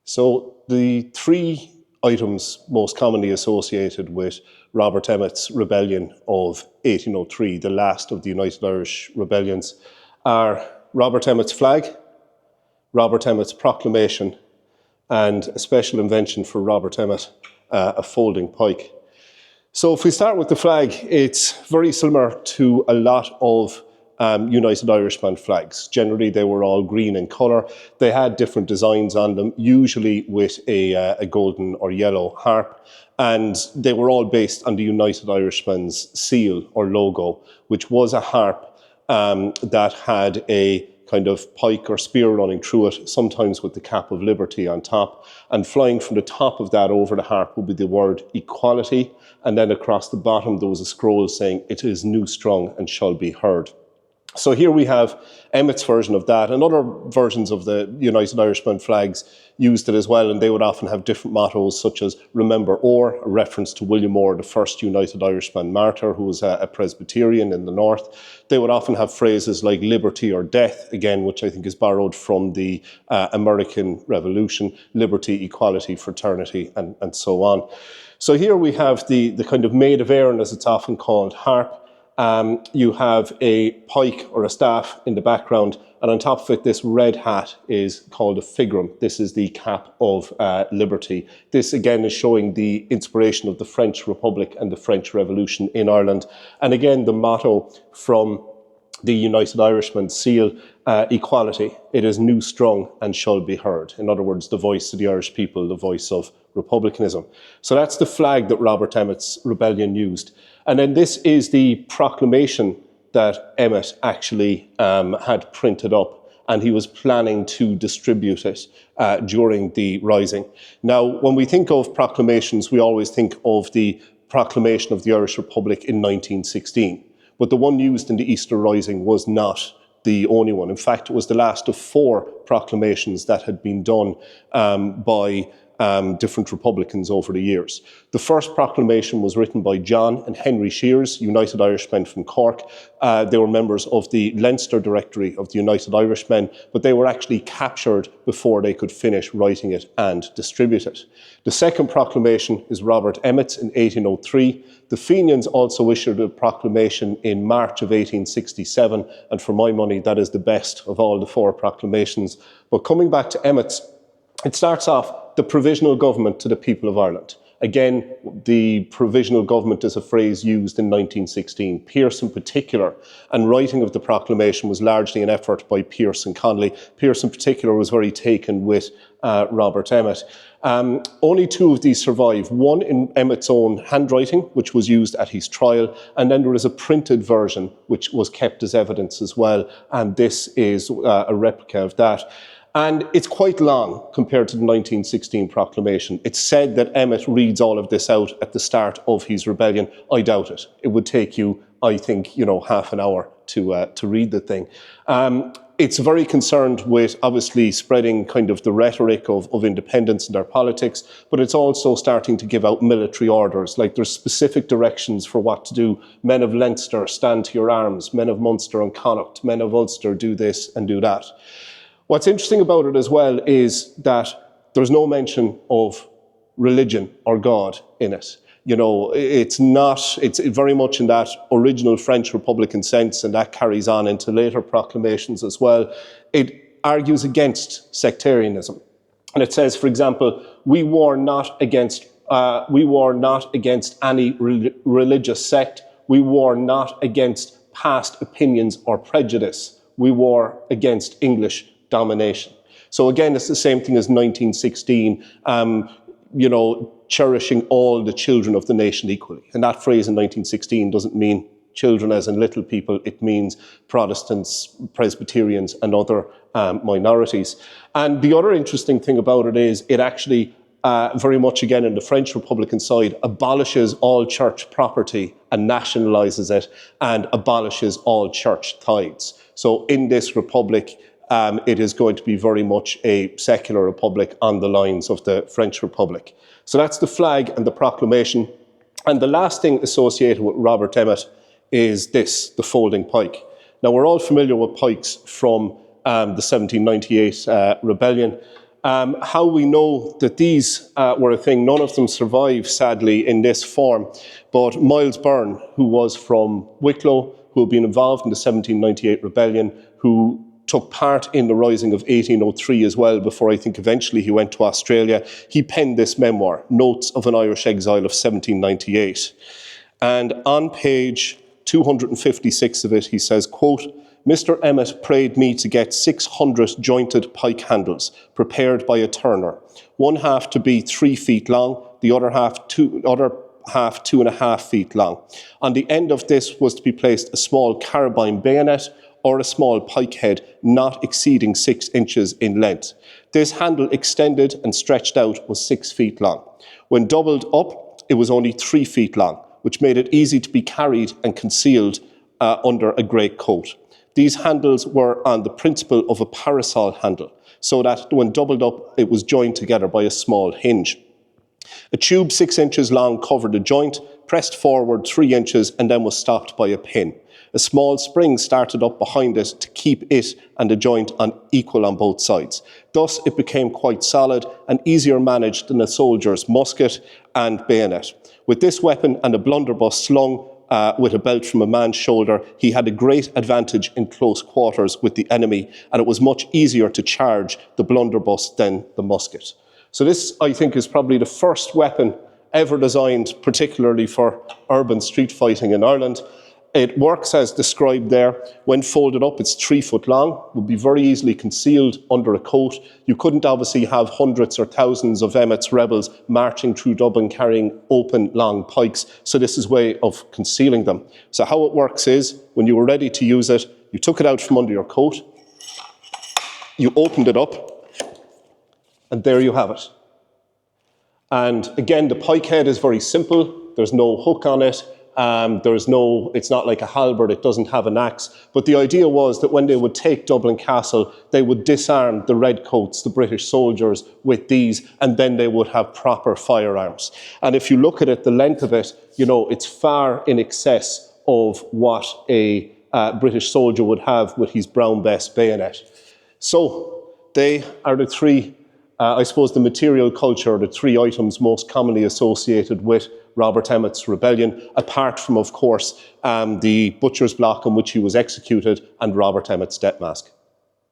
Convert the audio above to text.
So the three items most commonly associated with Robert Emmet's rebellion of 1803, the last of the United Irish rebellions, are Robert Emmet's flag, Robert Emmet's proclamation, and a special invention for Robert Emmet, a folding pike. So if we start with the flag, it's very similar to a lot of United Irishman flags. Generally, they were all green in colour. They had different designs on them, usually with a golden or yellow harp. And they were all based on the United Irishman's seal or logo, which was a harp that had a kind of pike or spear running through it, sometimes with the cap of liberty on top. And flying from the top of that over the harp would be the word equality. And then across the bottom, there was a scroll saying, "It is new strong and shall be heard." So here we have Emmet's version of that, and other versions of the United Irishman flags used it as well, and they would often have different mottos such as "Remember Or," a reference to William Orr, the first United Irishman martyr, who was a Presbyterian in the north. They would often have phrases like "Liberty or Death," again, which I think is borrowed from the American Revolution, "Liberty, Equality, Fraternity," and so on. So here we have the kind of maid of Erin, as it's often called, harp. You have a pike or a staff in the background, and on top of it, this red hat is called a figrum. This is the cap of liberty. This again is showing the inspiration of the French Republic and the French Revolution in Ireland. And again, the motto from the United Irishman seal, equality. It is new strong and shall be heard. In other words, the voice of the Irish people, the voice of republicanism. So that's the flag that Robert Emmet's rebellion used. And then this is the proclamation that Emmet actually had printed up, and he was planning to distribute it during the Rising. Now, when we think of proclamations, we always think of the proclamation of the Irish Republic in 1916. But the one used in the Easter Rising was not the only one. In fact, it was the last of 4 proclamations that had been done by different Republicans over the years. The first proclamation was written by John and Henry Shears, United Irishmen from Cork. They were members of the Leinster Directory of the United Irishmen, but they were actually captured before they could finish writing it and distribute it. The second proclamation is Robert Emmet's in 1803. The Fenians also issued a proclamation in March of 1867, and for my money, that is the best of all the 4 proclamations. But coming back to Emmet's, it starts off, "The provisional government to the people of Ireland." Again, the provisional government is a phrase used in 1916, Pearse in particular, and writing of the proclamation was largely an effort by Pearse and Connolly. Pearse in particular was very taken with Robert Emmet. Only 2 of these survive, one in Emmet's own handwriting, which was used at his trial, and then there is a printed version which was kept as evidence as well, and this is a replica of that. And it's quite long compared to the 1916 proclamation. It's said that Emmet reads all of this out at the start of his rebellion. I doubt it. It would take you, I think, half an hour to read the thing. It's very concerned with obviously spreading kind of the rhetoric of independence in their politics, but it's also starting to give out military orders. Like there's specific directions for what to do. Men of Leinster, stand to your arms. Men of Munster and Connacht. Men of Ulster, do this and do that. What's interesting about it as well is that there's no mention of religion or God in it. It's very much in that original French Republican sense, and that carries on into later proclamations as well. It argues against sectarianism. And it says, for example, we war not against any religious sect. We war not against past opinions or prejudice. We war against English domination. So again, it's the same thing as 1916, cherishing all the children of the nation equally. And that phrase in 1916 doesn't mean children as in little people, it means Protestants, Presbyterians and other minorities. And the other interesting thing about it is it actually very much again in the French Republican side abolishes all church property and nationalises it and abolishes all church tithes. So in this republic, it is going to be very much a secular republic on the lines of the French Republic. So that's the flag and the proclamation. And the last thing associated with Robert Emmet is this, the folding pike. Now, we're all familiar with pikes from the 1798 rebellion. How we know that these were a thing, none of them survive, sadly, in this form. But Miles Byrne, who was from Wicklow, who had been involved in the 1798 rebellion, who took part in the rising of 1803 as well, before I think eventually he went to Australia, he penned this memoir, Notes of an Irish Exile of 1798. And on page 256 of it, he says, quote, Mr. Emmet prayed me to get 600 jointed pike handles prepared by a turner, one half to be 3 feet long, the other half 2.5 feet long. On the end of this was to be placed a small carabine bayonet or a small pike head not exceeding 6 inches in length. This handle extended and stretched out was 6 feet long. When doubled up, it was only 3 feet long, which made it easy to be carried and concealed under a great coat. These handles were on the principle of a parasol handle, so that when doubled up, it was joined together by a small hinge. A tube 6 inches long covered the joint, pressed forward 3 inches, and then was stopped by a pin. A small spring started up behind it to keep it and the joint equal on both sides. Thus, it became quite solid and easier managed than a soldier's musket and bayonet. With this weapon and a blunderbuss slung with a belt from a man's shoulder, he had a great advantage in close quarters with the enemy, and it was much easier to charge the blunderbuss than the musket. So this, I think, is probably the first weapon ever designed particularly for urban street fighting in Ireland. It works as described there. When folded up, it's 3 foot long, would be very easily concealed under a coat. You couldn't obviously have hundreds or thousands of Emmet's rebels marching through Dublin carrying open, long pikes, so this is a way of concealing them. So how it works is, when you were ready to use it, you took it out from under your coat, you opened it up, and there you have it. And again, the pike head is very simple. There's no hook on it. It's not like a halberd, it doesn't have an axe. But the idea was that when they would take Dublin Castle, they would disarm the redcoats, the British soldiers, with these, and then they would have proper firearms. And if you look at it, the length of it, it's far in excess of what a British soldier would have with his brown bess bayonet. So they are the three, I suppose the material culture, the 3 items most commonly associated with Robert Emmet's rebellion, apart from, of course, the butcher's block on which he was executed and Robert Emmet's death mask.